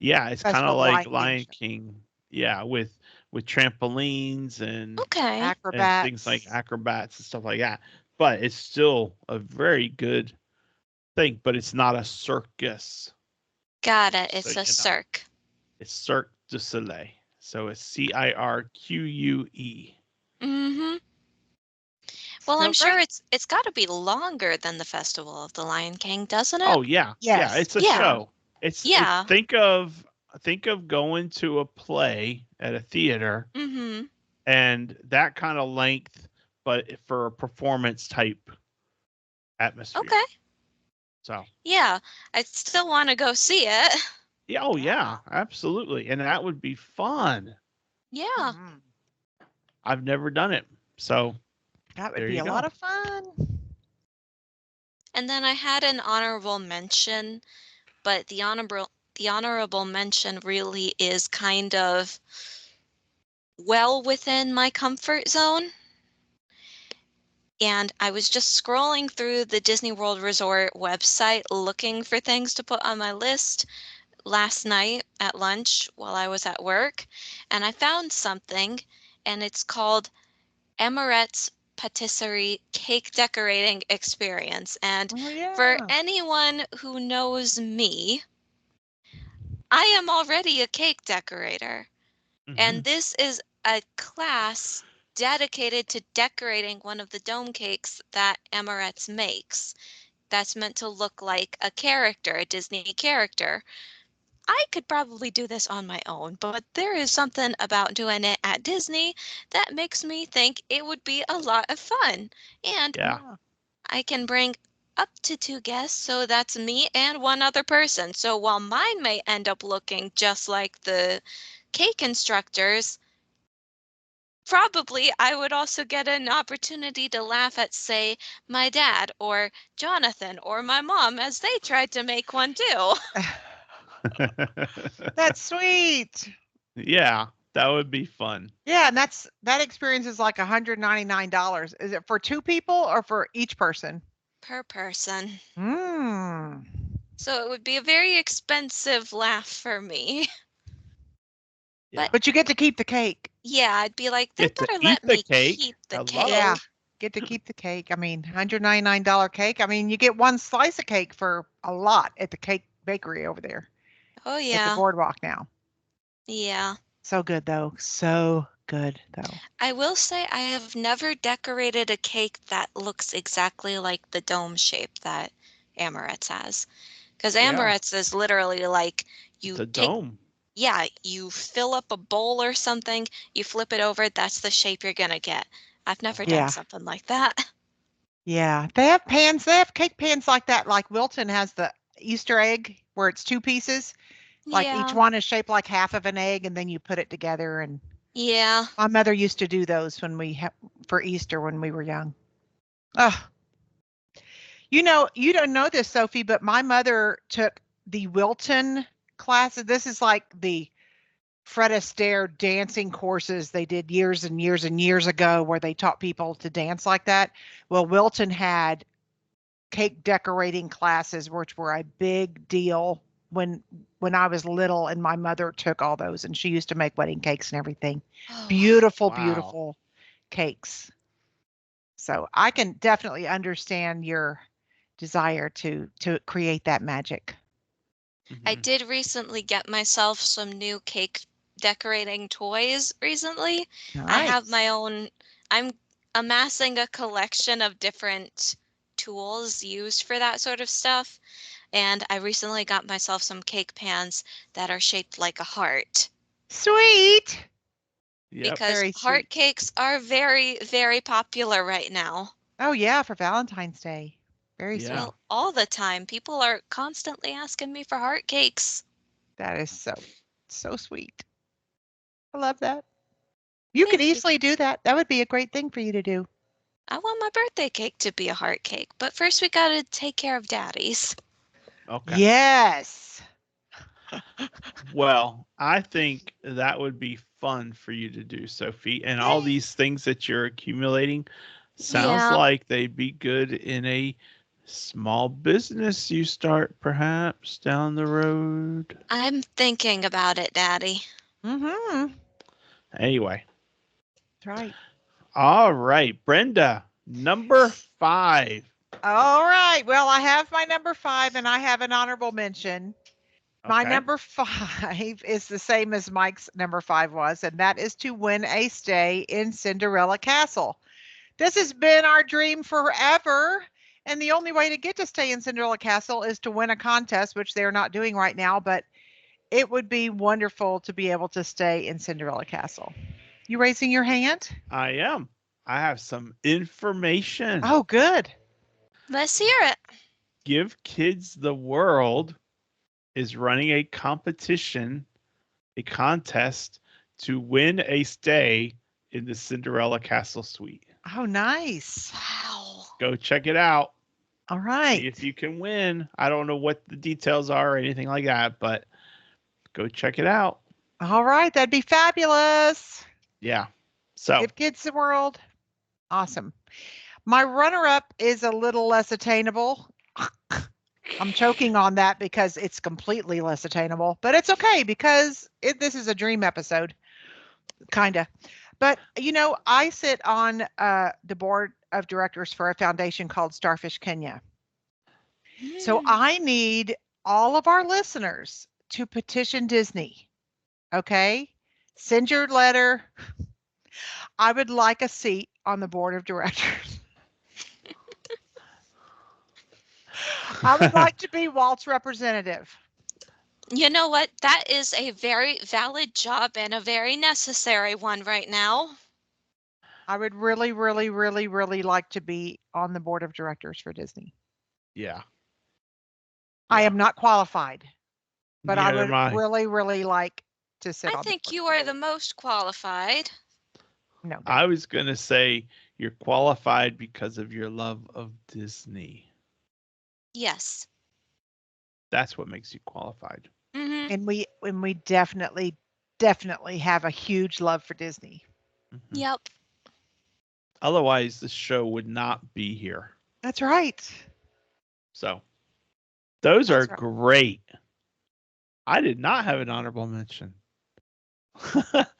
Yeah, it's kind Festival of of like Lion King Lion show. King. Yeah, with trampolines Okay. and things like Acrobats. acrobats and stuff like that. But it's still a very good thing, but it's not a circus. Got it. So It's a you know, cirque. it's Cirque du Soleil. So it's CIRQUE. Mm-hmm. Well, Still I'm sure great. it's got to be longer than the Festival of the Lion King, doesn't it? Oh yeah, yeah. Yes. It's a Yeah. show. It's Yeah. think of going to a play at a theater Mm-hmm. and that kind of length, but for a performance type atmosphere. Okay. So Yeah. I still want to go see it. yeah, oh Yeah. yeah, absolutely, and that would be fun. Yeah. Mhm. I've never done it, so That would there be you a lot go. of fun. And then I had an honorable mention, but the honorable mention really is kind of well within my comfort zone. And I was just scrolling through the Disney World Resort website looking for things to put on my list last night at lunch while I was at work, and I found something, and it's called Amaret's Patisserie Cake Decorating Experience. And Oh for yeah. anyone who knows me, I am already a cake decorator. Hmm. And this is a class dedicated to decorating one of the dome cakes that Amaret's makes. That's meant to look like a character, a Disney character. I could probably do this on my own, but there is something about doing it at Disney that makes me think it would be a lot of fun. And Yeah, Yeah. I can bring up to 2 guests, so that's me and one other person. So while mine may end up looking just like the cake instructors, probably I would also get an opportunity to laugh at, say, my dad or Jonathan or my mom as they tried to make one too. That's sweet. yeah, that would be fun. Yeah, and that experience is like $199. Is it for 2 people or for each person? Per person. Mm. So it would be a very expensive laugh for me. Yeah, But But you get to keep the cake. yeah, I'd be like, they get to better eat let the me cake. keep the cake. Yeah, Hello. get to keep the cake. I mean, $199 cake. I mean, you get one slice of cake for a lot at the cake bakery over there Oh at the yeah. boardwalk now. Yeah. So good though. So good though. I will say I have never decorated a cake that looks exactly like the dome shape that Amaret's has. Because Yeah, Amaret's is literally like it's you a take, dome. yeah, you fill up a bowl or something, you flip it over, that's the shape you're gonna get. I've never done Yeah. something like that. Yeah. They have pans. They have cake pans like that. Like Wilton has the Easter egg where it's 2 pieces. Like each Yeah. one is shaped like half of an egg and then you put it together and Yeah. my mother used to do those when for Easter when we were young. Oh, you don't know this, Sophie, but my mother took the Wilton classes. This is like the Fred Astaire dancing courses they did years and years and years ago where they taught people to dance like that. Well, Wilton had cake decorating classes, which were a big deal when I was little, and my mother took all those, and she used to make wedding cakes and everything. Oh, Beautiful, Wow. beautiful cakes. So I can definitely understand your desire to create that magic. I Hmm. did recently get myself some new cake decorating toys recently. I have Nice. my own, I'm amassing a collection of different tools used for that sort of stuff. And I recently got myself some cake pans that are shaped like a heart Sweet. Yep. because Very heart sweet. cakes are very, very popular right now. Oh yeah, for Valentine's Day. Very Yeah. sweet. Well, all the time. People are constantly asking me for heart cakes. That is so sweet. I love that. You could Thank you. easily do that. That would be a great thing for you to do. I want my birthday cake to be a heart cake, but first we got to take care of Daddy's. Okay. Yes. Well, I think that would be fun for you to do, Sophie. And all these things that you're accumulating sounds Yeah, like they'd be good in a small business you start perhaps down the road. I'm thinking about it, Daddy. Mm-hmm. Anyway, That's right. all right, Brenda, number 5. All right. Well, I have my number 5 and I have an honorable mention. My Okay. number 5 is the same as Mike's number 5 was, and that is to win a stay in Cinderella Castle. This has been our dream forever. And the only way to get to stay in Cinderella Castle is to win a contest, which they're not doing right now, but it would be wonderful to be able to stay in Cinderella Castle. You raising your hand? I am. I have some information. Oh, good. Let's hear it. Give Kids the World is running a competition, a contest to win a stay in the Cinderella Castle suite. Oh, nice. Wow. Go check it out. All See right. if you can win. I don't know what the details are or anything like that, but go check it out. All right. That'd be fabulous. Yeah. So, Give Kids the World. Awesome. My runner-up is a little less attainable. I'm choking on that because it's completely less attainable, but it's okay because this is a dream episode, kind of. But, I sit on the board of directors for a foundation called Starfish Kenya. So I need all of our listeners to petition Disney. Okay? Send your letter. I would like a seat on the board of directors. I would like to be Walt's representative. You know what? That is a very valid job and a very necessary one right now. I would really, really, really, really like to be on the board of directors for Disney. yeah. I Yeah. am not qualified, but I Neither would am I. really, really like to sit I on the think board. you are the most qualified. No, I was going to say you're qualified because of your love of Disney. Yes. That's what makes you qualified. Mm-hmm. and we definitely, definitely have a huge love for Disney. Mhm. Yep. Otherwise, the show would not be here. That's right. So, those That's are right. great. I did not have an honorable mention.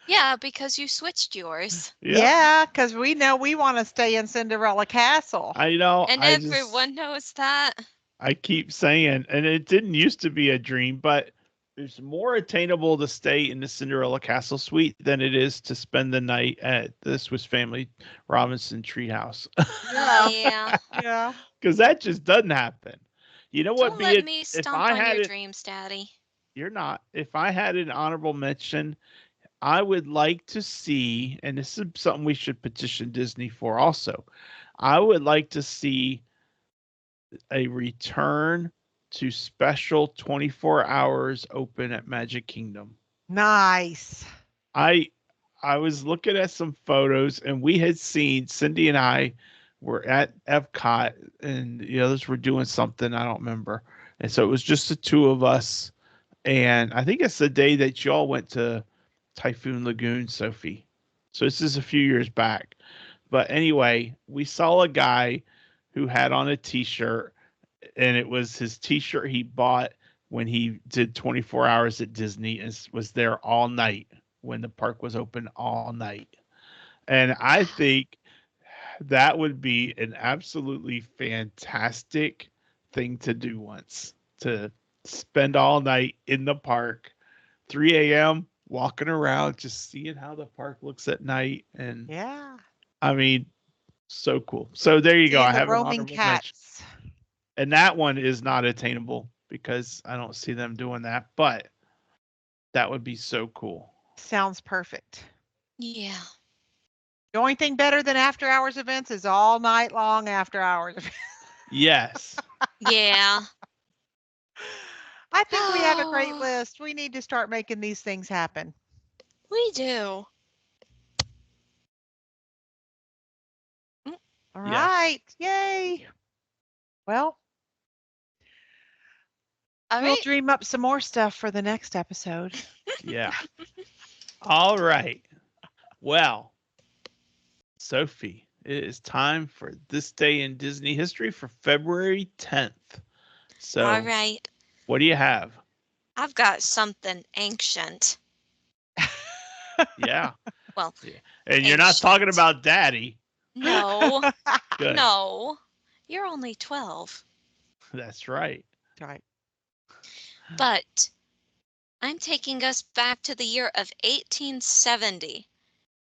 Yeah, because you switched yours. Yep. Yeah, because we know we want to stay in Cinderella Castle. I know. And everyone knows that. I keep saying, and it didn't used to be a dream, but it's more attainable to stay in the Cinderella Castle suite than it is to spend the night at the Swiss Family Robinson Treehouse. Yeah. Yeah. Yeah. Because that just doesn't happen. You know what? Don't Be let it me if stomp I on had your it, dreams, Daddy. you're not. If I had an honorable mention, I would like to see, and this is something we should petition Disney for also. I would like to see a return to special 24 hours open at Magic Kingdom. Nice. I I was looking at some photos and we had seen Cindy and I were at Epcot and the others were doing something I don't remember. And so it was just the two of us. And I think it's the day that y'all went to Typhoon Lagoon, Sophie. So this is a few years back. But anyway, we saw a guy who had on a t-shirt and it was his t-shirt he bought when he did 24 hours at Disney and was there all night when the park was open all night. And I think that would be an absolutely fantastic thing to do once, to spend all night in the park, 3 a.m. walking around, just seeing how the park looks at night. And Yeah. I mean, so cool. So there you go. Seeing I the have an roaming honorable mention. cats. And that one is not attainable because I don't see them doing that, but that would be so cool. Sounds perfect. Yeah. The only thing better than after hours events is all night long after hours. Yes. Yeah. I think we have a great list. We need to start making these things happen. We do. All Yes. right. Yay. Well, All we'll right. dream up some more stuff for the next episode. Yeah. All right. Well, Sophie, it is time for this day in Disney history for February 10th. So, All right. what do you have? I've got something ancient. Yeah. Well, Yeah. And you're not talking ancient. about Daddy. No, Good. no. You're only 12. That's right. Right. But I'm taking us back to the year of 1870.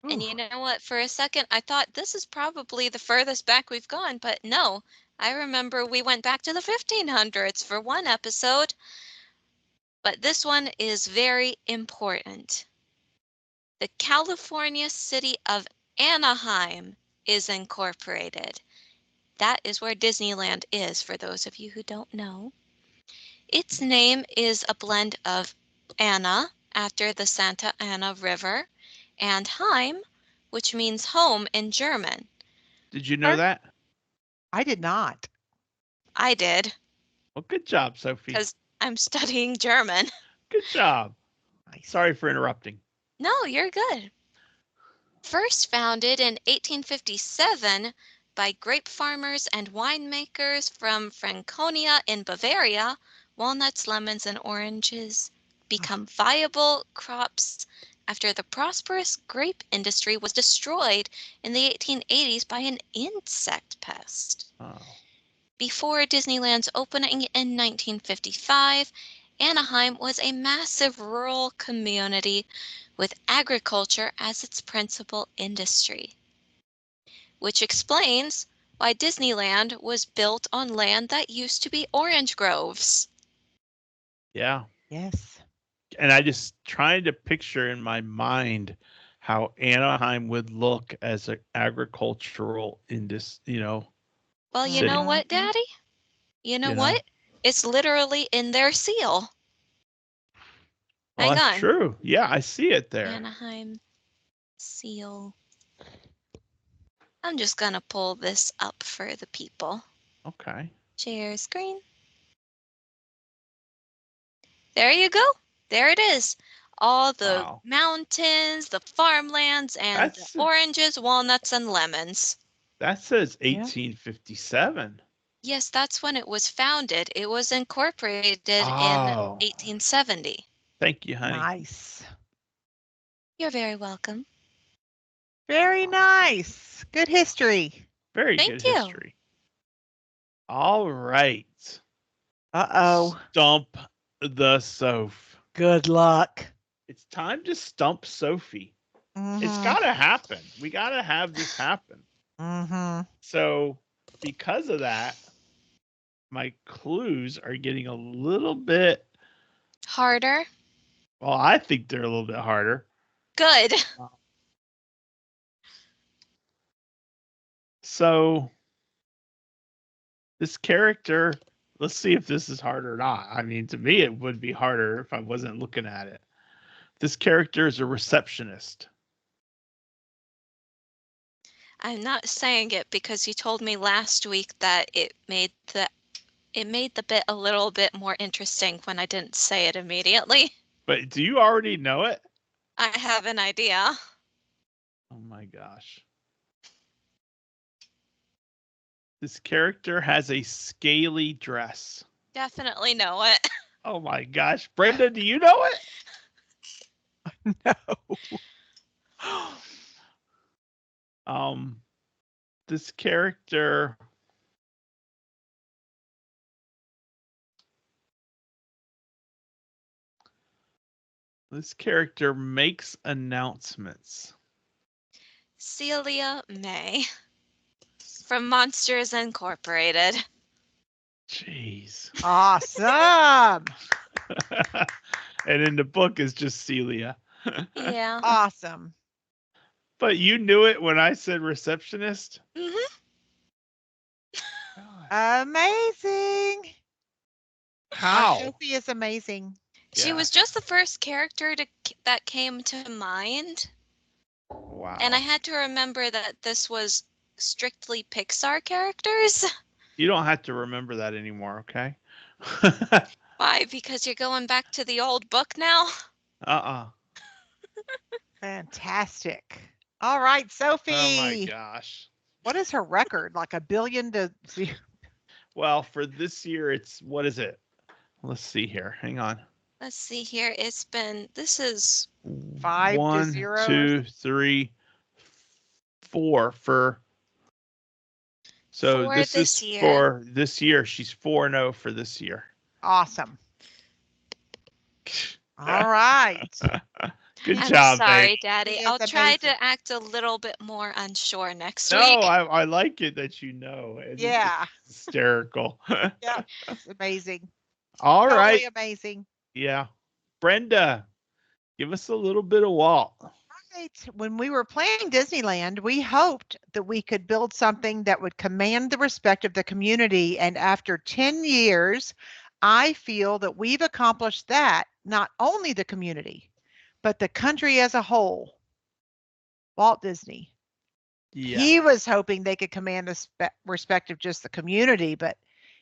And you Ooh. know what? For a second, I thought this is probably the furthest back we've gone, but no. I remember we went back to the 1500s for one episode, but this one is very important. The California city of Anaheim is incorporated. That is where Disneyland is, for those of you who don't know. Its name is a blend of Anna, after the Santa Ana River, and Heim, which means home in German. Did you know that? I did not. I did, Well, good job, Sophie. because I'm studying German. Good job. Nice. Sorry for interrupting. No, you're good. First founded in 1857 by grape farmers and winemakers from Franconia in Bavaria, walnuts, lemons, and oranges become viable crops after the prosperous grape industry was destroyed in the 1880s by an insect pest. Oh. Before Disneyland's opening in 1955, Anaheim was a massive rural community with agriculture as its principal industry, which explains why Disneyland was built on land that used to be orange groves. Yeah. Yes. And I just trying to picture in my mind how Anaheim would look as an agricultural Well, you city. know what, Mhm. Daddy? You know You know? what? It's literally in their seal. Well, Hang that's on. true. Yeah, I see it there. Anaheim seal. I'm just going to pull this up for the people. Okay. Share screen. There you go. There it is. All the Wow. mountains, the farmlands, and the That's oranges, walnuts, and lemons. that says Yeah. 1857. Yes, that's when it was founded. It was incorporated in Oh, 1870. thank you, honey. Nice. You're very welcome. Very nice. Good history. Very Thank good you. history. All right. Uh-oh. Stump the Soph. Good luck. It's time to stump Sophie. It's Mhm. got to happen. We got to have this happen. Mhm. So, because of that, my clues are getting a little bit, Harder. well, I think they're a little bit harder. Good. So, this character, let's see if this is hard or not. I mean, to me, it would be harder if I wasn't looking at it. This character is a receptionist. I'm not saying it because you told me last week that it made the bit a little bit more interesting when I didn't say it immediately. But do you already know it? I have an idea. Oh my gosh. This character has a scaly dress. Definitely know it. Oh my gosh. Brenda, do you know it? No. This character makes announcements. Celia May from Monsters Incorporated. Jeez. Awesome. And in the book is just Celia. Yeah. Awesome. But you knew it when I said receptionist? Mhm. Amazing. How? Sophie is amazing. She was just the first character that came to mind. Wow. And I had to remember that this was strictly Pixar characters. You don't have to remember that anymore, okay? Why? Because you're going back to the old book now? Uh-uh. Fantastic. All right, Oh my Sophie. gosh. What is her record? Like 1,000,000,000 to 0? Well, for this year, what is it? Let's see here. Hang on. Let's see here. This is 5 to 1, 0. 2, 3, 4 for. So For this this is year. for this year. She's 4-0 for this year. Awesome. All right. Good I'm job, sorry, babe. Daddy. He is I'll try amazing. to act a little bit more unsure next No, week. I like it that you know. It's Yeah. hysterical. Yeah. It's amazing. All Totally right. amazing. Yeah. Brenda, give us a little bit of Walt. Right. When we were planning Disneyland, we hoped that we could build something that would command the respect of the community. And after 10 years, I feel that we've accomplished that, not only the community, but the country as a whole. Walt Disney. Yeah. He was hoping they could command the respect of just the community, but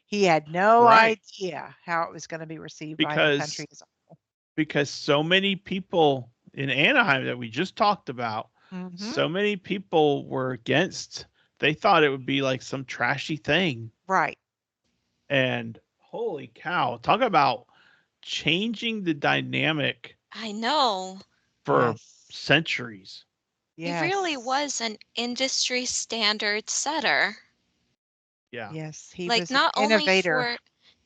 he had no Right. idea how it was going to be received by the Because country as a whole. because so many people in Anaheim that we just talked about, Mhm. so many people were against. They thought it would be like some trashy thing. Right. And holy cow, talk about changing the dynamic I know. for Yes. centuries. Yes. He really was an industry standard setter. Yeah. Yes, he Like was an innovator.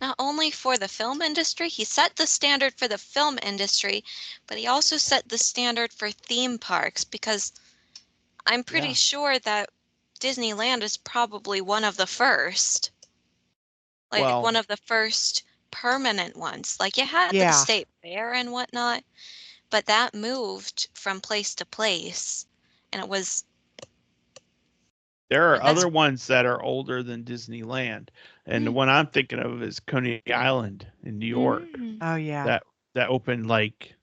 not only for the film industry, he set the standard for the film industry, but he also set the standard for theme parks, because I'm pretty Yeah. sure that Disneyland is probably one of the first. Like Well, one of the first permanent ones. Like you had the Yeah. state fair and whatnot, but that moved from place to place. And it was there are And that's- other ones that are older than Disneyland. And the one I'm thinking of is Coney Island in New York. Oh yeah. That opened like,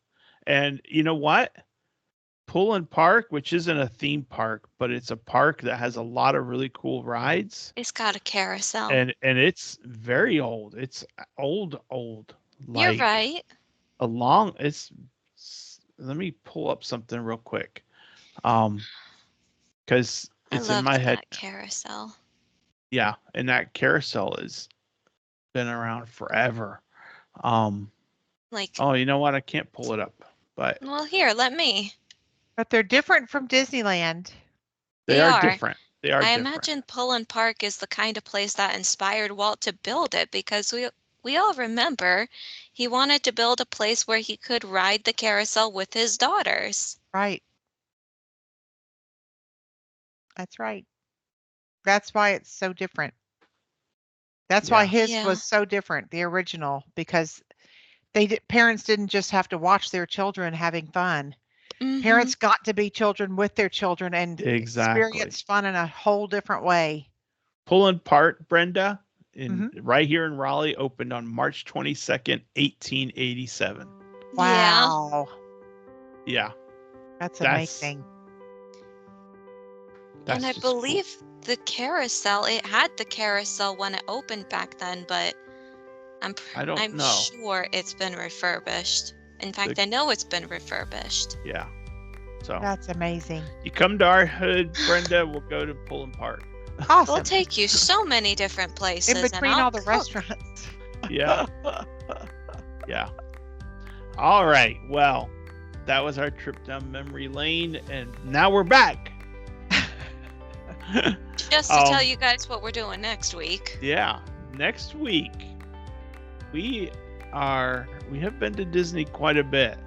and you know what? Pullen Park, which isn't a theme park, but it's a park that has a lot of really cool rides. It's got a carousel. And it's very old. It's old. You're Like right. let me pull up something real quick. Because I it's in loved my head. that carousel. Yeah, and that carousel has been around forever. Like, Oh, you know what? I can't pull it up, but well, here, let me. But they're different from Disneyland. they They are are. different. They are I different. imagine Pullen Park is the kind of place that inspired Walt to build it, because we all remember he wanted to build a place where he could ride the carousel with his daughters. Right. That's right. That's why it's so different. That's why Yeah. his Yeah. was so different, the original, because parents didn't just have to watch their children having fun. Mhm. Parents got to be children with their children and Exactly. experience fun in a whole different way. Pullen Park, Brenda, right here in Raleigh, opened on March 22nd, 1887. Yeah. Wow. Yeah. That's That's- amazing. That's And I just cool. believe the carousel, it had the carousel when it opened back then, but I don't I'm know. sure it's been refurbished. In fact, I know it's been refurbished. Yeah. So That's amazing. you come to our hood, Brenda, we'll go to Pullen Park. Awesome. We'll take you so many different places. in between and I'll all the cook. restaurants. Yeah. Yeah. All right. Well, that was our trip down memory lane, and now we're back. Just to tell you guys what we're doing next week. Yeah. Next week, we have been to Disney quite a bit.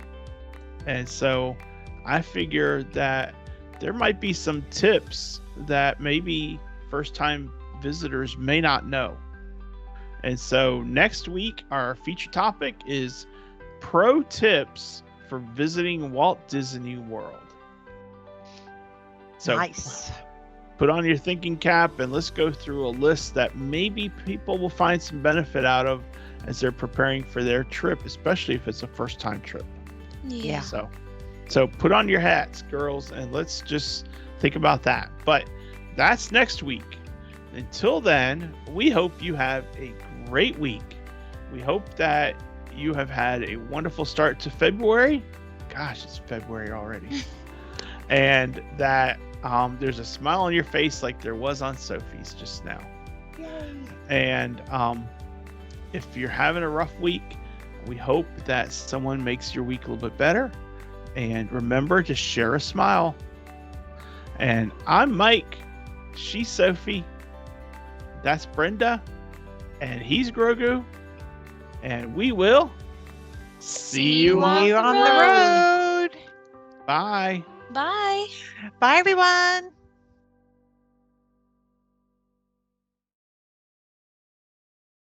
And so I figure that there might be some tips that maybe first-time visitors may not know. And so next week, our feature topic is pro tips for visiting Walt Disney World. So Nice. put on your thinking cap and let's go through a list that maybe people will find some benefit out of as they're preparing for their trip, especially if it's a first-time trip. Yeah. So put on your hats, girls, and let's just think about that. But that's next week. Until then, we hope you have a great week. We hope that you have had a wonderful start to February. Gosh, it's February already. And that there's a smile on your face like there was on Sophie's just now. Yay. And if you're having a rough week, we hope that someone makes your week a little bit better. And remember to share a smile. And I'm Mike. She's Sophie. That's Brenda. And he's Grogu. And we will see you on See you on the road. Bye. Bye. Bye, everyone.